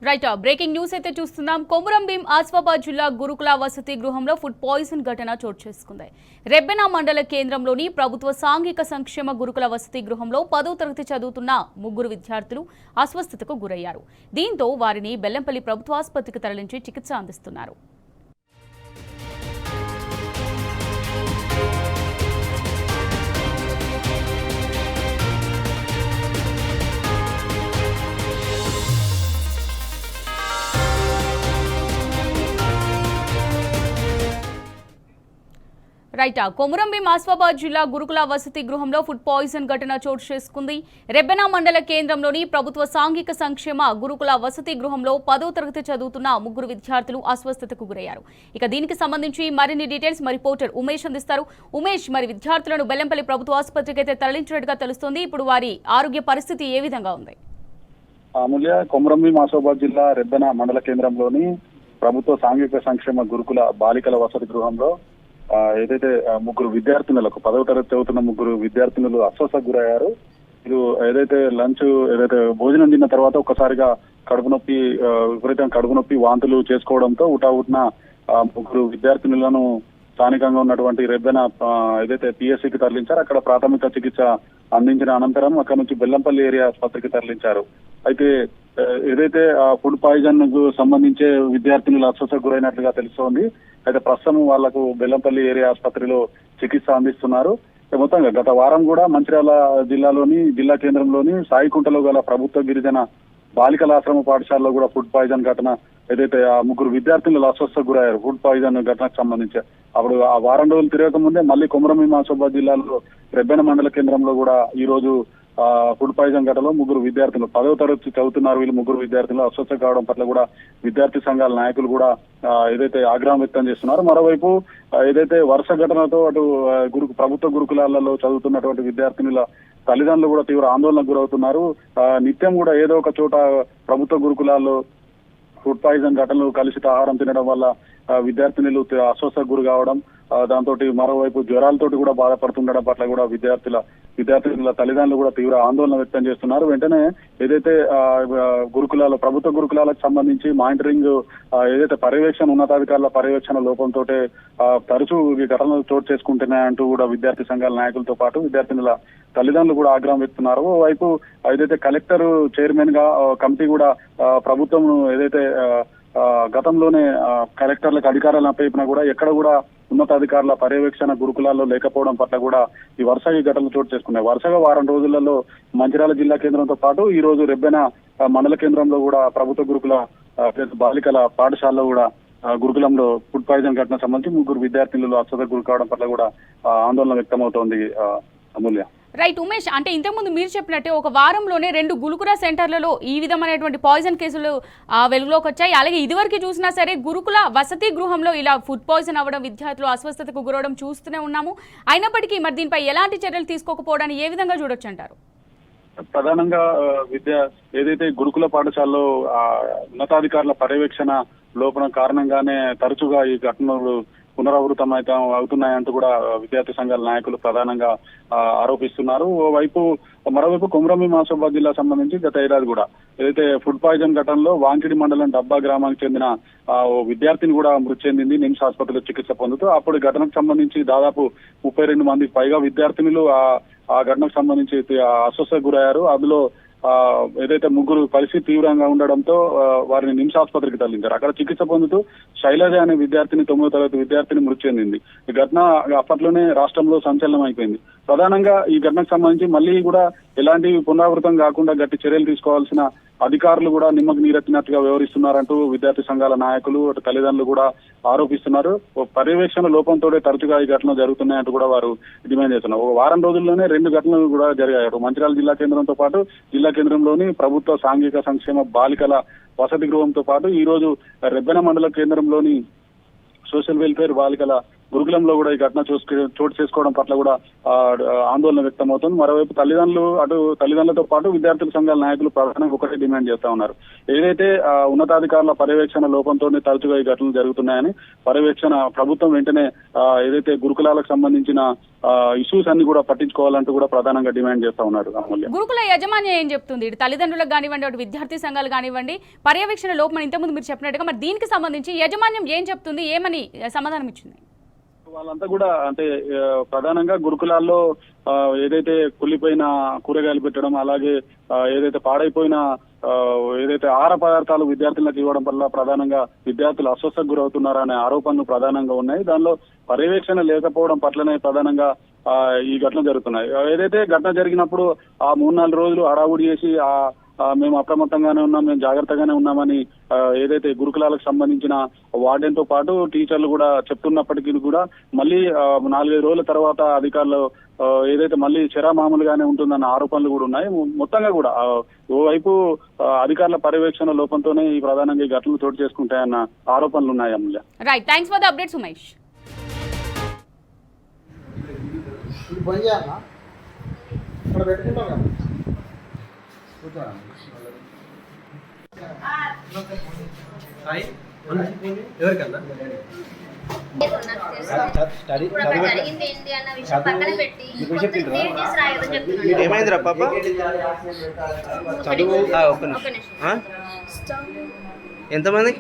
Right breaking news అయితే చూస్తున్నాం. కొమురం భీం ఆసిఫాబాద్ జిల్లా గురుకుల వసతి గృహంలో ఫుడ్ పాయిజన్ ఘటన చోటు చేసుకుంది. రెబ్బెన మండల కేంద్రంలోని ప్రభుత్వ సాంఘిక సంక్షేమ గురుకుల వసతి గృహంలో 10వ తరగతి చదువుతున్న 3 విద్యార్థులు అస్వస్థతకు గురయ్యారు. దీంతో వారిని బెల్లంపల్లి ప్రభుత్వ ఆసుపత్రికి తరలించి చికిత్స అందిస్తున్నారు. రైట్ కొమురం భీం ఆసిఫాబాద్ జిల్లా గురుకుల వసతి గృహంలో ఫుడ్ పాయిజన్ ఘటన చోటు చేసుకుంది. రెబ్బెన మండల కేంద్రంలోని ప్రభుత్వ సాంఘిక సంక్షేమ గురుకుల వసతి గృహంలో 10వ తరగతి చదువుతున్న 3 విద్యార్థులు అస్వస్థతకు గురయ్యారు. ఇక దీనికి సంబంధించి మరిన్ని డీటెయిల్స్ మా రిపోర్టర్ ఉమేష్ అందిస్తారు. ఉమేష్, మరి విద్యార్థులను బెల్లంపల్లి ప్రభుత్వ ఆసుపత్రికి అయితే తరలించినట్టుగా తెలుస్తోంది. ఇప్పుడు వారి ఆరోగ్య పరిస్థితి ఏ విధంగా ఉంది? అమూల్య, కొమురం భీం ఆసిఫాబాద్ జిల్లా రెబ్బెన మండల కేంద్రంలోని ప్రభుత్వ సాంఘిక సంక్షేమ గురుకుల బాలికల వసతి గృహంలో ఏదైతే 3 విద్యార్థినులకు 10వ తరగతి చదువుతున్న 3 విద్యార్థినులు అస్వస్థకు గురయ్యారు. ఇది ఏదైతే భోజనం తిన్న తర్వాత ఒక్కసారిగా కడుపు నొప్పి, విపరీతంగా కడుపు నొప్పి, వాంతులు చేసుకోవడంతో ఉటావుటిన 3 విద్యార్థినులను స్థానికంగా ఉన్నటువంటి రెబ్బెన ఏదైతే పిఎస్సికి తరలించారు. అక్కడ ప్రాథమిక చికిత్స అందించిన అనంతరం అక్కడ నుంచి బెల్లంపల్లి ఏరియా ఆసుపత్రికి తరలించారు. అయితే ఏదైతే ఫుడ్ పాయిజన్ కు సంబంధించే విద్యార్థినులు అస్వస్థకు గురైనట్లుగా తెలుస్తోంది. అయితే ప్రస్తుతం వాళ్లకు బెల్లంపల్లి ఏరియా ఆసుపత్రిలో చికిత్స అందిస్తున్నారు. మొత్తంగా గత వారం కూడా మంచిర్యాల జిల్లా కేంద్రంలోని సాయికుంటలో గల ప్రభుత్వ గిరిజన బాలికల ఆశ్రమ పాఠశాలలో కూడా ఫుడ్ పాయిజన్ ఘటన ఏదైతే 3 విద్యార్థులు అస్వస్థకు గురయ్యారు ఫుడ్ పాయిజన్ ఘటనకు సంబంధించి. అప్పుడు ఆ వారం రోజులు తిరగక ముందే మళ్ళీ కొమురం భీం ఆసిఫాబాద్ జిల్లాలో రెబ్బెన మండల కేంద్రంలో కూడా ఈ రోజు ఫుడ్ పాయిజన్ ఘటనలో 3 విద్యార్థులు 10వ తరగతి చదువుతున్నారు. వీళ్ళు 3 విద్యార్థులు అస్వస్థ కావడం పట్ల కూడా విద్యార్థి సంఘాల నాయకులు కూడా ఏదైతే ఆగ్రహం వ్యక్తం చేస్తున్నారు. మరోవైపు ఏదైతే వరుస ఘటనతో అటు ప్రభుత్వ గురుకులాలలో చదువుతున్నటువంటి విద్యార్థినుల తల్లిదండ్రులు కూడా తీవ్ర ఆందోళనకు గురవుతున్నారు. నిత్యం కూడా ఏదో ఒక చోట ప్రభుత్వ గురుకులాల్లో ఫుడ్ పాయిజన్ ఘటనలు, కలుషిత ఆహారం తినడం వల్ల విద్యార్థినులు అస్వస్థకు గురి కావడం, దాంతో మరోవైపు జ్వరాలతోటి కూడా బాధపడుతుండడం పట్ల కూడా విద్యార్థినుల తల్లిదండ్రులు కూడా తీవ్ర ఆందోళన వ్యక్తం చేస్తున్నారు. వెంటనే ఏదైతే ప్రభుత్వ గురుకులాలకు సంబంధించి మానిటరింగ్ ఏదైతే ఉన్నతాధికారుల పర్యవేక్షణ లోపంతో తరచూ ఈ ఘటనలు చోటు చేసుకుంటున్నాయంటూ కూడా విద్యార్థి సంఘాల నాయకులతో పాటు విద్యార్థినుల తల్లిదండ్రులు కూడా ఆగ్రహం వ్యక్తున్నారు. వైపు ఏదైతే కలెక్టర్ చైర్మన్ గా కమిటీ కూడా ప్రభుత్వం ఏదైతే గతంలోనే కలెక్టర్లకు అధికారాలు అప్పయినా కూడా ఎక్కడ కూడా ఉన్నతాధికారుల పర్యవేక్షణ గురుకులాల్లో లేకపోవడం పట్ల కూడా ఈ ఘటనలు చోటు చేసుకున్నాయి. వరుసగా వారం రోజులలో మంచిర్యాల జిల్లా కేంద్రంతో పాటు ఈ రోజు రెబ్బెన మండల కేంద్రంలో కూడా ప్రభుత్వ గురుకుల బాలికల పాఠశాలలో కూడా గురుకులంలో ఫుడ్ పాయిజన్ ఘటన సంబంధించి 3 విద్యార్థినులు అస్వస్థకు గురి కావడం పట్ల కూడా ఆందోళన వ్యక్తమవుతోంది. అమూల్య, రైట్ ఉమేష్, అంటే ఇంతకుముందు మీరు చెప్పినట్టే ఒక వారంలోనే 2 గురుకుల సెంటర్లలో ఈ విధమైనటువంటి పాయిజన్ కేసులు వెలుగులోకి వచ్చాయి. అలాగే ఇదివరకు చూసినా సరే గురుకుల వసతి గృహంలో ఇలా ఫుడ్ పాయిజన్ అవ్వడం, విద్యార్థులు అస్వస్థతకు గురవడం చూస్తూనే ఉన్నాము. అయినప్పటికీ మరి దీనిపై ఎలాంటి చర్యలు తీసుకోకపోవడాన్ని ఏ విధంగా చూడొచ్చు అంటారు? ప్రధానంగా ఏదైతే గురుకుల పాఠశాలలో ఉన్నతాధికారుల పర్యవేక్షణ లోపం కారణంగానే తరచుగా ఈ ఘటనలు పునరావృతం అవుతున్నాయంటూ కూడా విద్యార్థి సంఘాల నాయకులు ప్రధానంగా ఆరోపిస్తున్నారు. మరోవైపు కొమురం భీం ఆసిఫాబాద్ జిల్లా సంబంధించి గత ఏడాది కూడా ఏదైతే ఫుడ్ పాయిజన్ ఘటనలో వాంకిడి మండలం డబ్బా గ్రామానికి చెందిన విద్యార్థిని కూడా మృతి చెందింది నిమ్స్ ఆసుపత్రిలో చికిత్స పొందుతూ. అప్పుడు ఘటనకు సంబంధించి దాదాపు 32 మందికి పైగా విద్యార్థినులు ఆ ఘటనకు సంబంధించి అస్వస్థకు గురయ్యారు. అందులో ఏదైతే 3 పరిస్థితి తీవ్రంగా ఉండడంతో వారిని నిమ్స్ ఆసుపత్రికి తరలించారు. అక్కడ చికిత్స పొందుతూ శైలజ అనే విద్యార్థిని 9వ తరగతి విద్యార్థిని మృతి చెందింది. ఈ ఘటన అప్పట్లోనే రాష్ట్రంలో సంచలనం అయిపోయింది. ప్రధానంగా ఈ ఘటనకు సంబంధించి మళ్ళీ కూడా ఎలాంటి పునరావృతం కాకుండా గట్టి చర్యలు తీసుకోవాల్సిన అధికారులు కూడా నిమ్మకు నీరెత్తినట్టుగా వ్యవహరిస్తున్నారంటూ విద్యార్థి సంఘాల నాయకులు తల్లిదండ్రులు కూడా ఆరోపిస్తున్నారు. పర్యవేక్షణ లోపంతో తరచుగా ఈ ఘటనలు జరుగుతున్నాయంటూ కూడా వారు డిమాండ్ చేస్తున్నారు. ఒక వారం రోజుల్లోనే 2 ఘటనలు కూడా జరిగాయి. మంచిర్యాల జిల్లా కేంద్రంతో పాటు జిల్లా కేంద్రంలోని ప్రభుత్వ సాంఘిక సంక్షేమ బాలికల వసతి గృహంతో పాటు ఈ రోజు రెబ్బెన మండల కేంద్రంలోని సోషల్ వెల్ఫేర్ బాలికల గురుకులంలో కూడా ఈ ఘటన చోటు చేసుకోవడం పట్ల కూడా ఆందోళన వ్యక్తమవుతుంది. మరోవైపు తల్లిదండ్రులతో పాటు విద్యార్థుల సంఘాల నాయకులు ప్రధానంగా ఒకటే డిమాండ్ చేస్తా ఉన్నారు. ఏదైతే ఉన్నతాధికారుల పర్యవేక్షణ లోపంతోనే తరచుగా ఈ ఘటనలు జరుగుతున్నాయని, ప్రభుత్వం వెంటనే ఏదైతే గురుకులాలకు సంబంధించిన ఇష్యూస్ అన్ని కూడా పట్టించుకోవాలంటూ కూడా ప్రధానంగా డిమాండ్ చేస్తా ఉన్నారు. అమూల్య, గురుకుల యాజమాన్యం ఏం చెప్తుంది? ఇటు తల్లిదండ్రులకు కానివ్వండి, అటు విద్యార్థి సంఘాలు కానివ్వండి, పర్యవేక్షణ లోపం ఇంతకుముందు మీరు చెప్పినట్టుగా మరి దీనికి సంబంధించి యాజమాన్యం ఏం చెప్తుంది, ఏమని సమాధానం ఇచ్చింది? వాళ్ళంతా కూడా అంటే ప్రధానంగా గురుకులాల్లో ఏదైతే కుళ్ళిపోయిన కూరగాయలు పెట్టడం, అలాగే ఏదైతే పాడైపోయిన ఏదైతే ఆహార పదార్థాలు విద్యార్థులకు ఇవ్వడం వల్ల ప్రధానంగా విద్యార్థులు అస్వస్థకు గురవుతున్నారనే ఆరోపణలు ప్రధానంగా ఉన్నాయి. దానిలో పర్యవేక్షణ లేకపోవడం పట్లనే ప్రధానంగా ఈ ఘటన జరుగుతున్నాయి. ఏదైతే ఘటన జరిగినప్పుడు ఆ 3-4 రోజులు హడావుడి చేసి మేము అప్రమత్తంగానే ఉన్నాం, మేము జాగ్రత్తగానే ఉన్నామని ఏదైతే గురుకులాలకు సంబంధించిన వార్డెన్ తో పాటు టీచర్లు కూడా చెప్తున్నప్పటికీ కూడా మళ్ళీ 4-5 రోజుల తర్వాత అధికారులు ఏదైతే మళ్ళీ మామూలుగానే ఉంటుందన్న ఆరోపణలు కూడా ఉన్నాయి. మొత్తంగా కూడా ఓవైపు అధికారుల పర్యవేక్షణ లోపంతోనే ఈ ప్రధానంగా ఈ ఘటనలు చోటు చేసుకుంటాయన్న ఆరోపణలు ఉన్నాయి. Amulya, right, thanks for the updates Umesh. ఎవరికన్నా ఏమైందిరా పాప? చదువు ఒక్క నిమిషం. ఎంతమంది?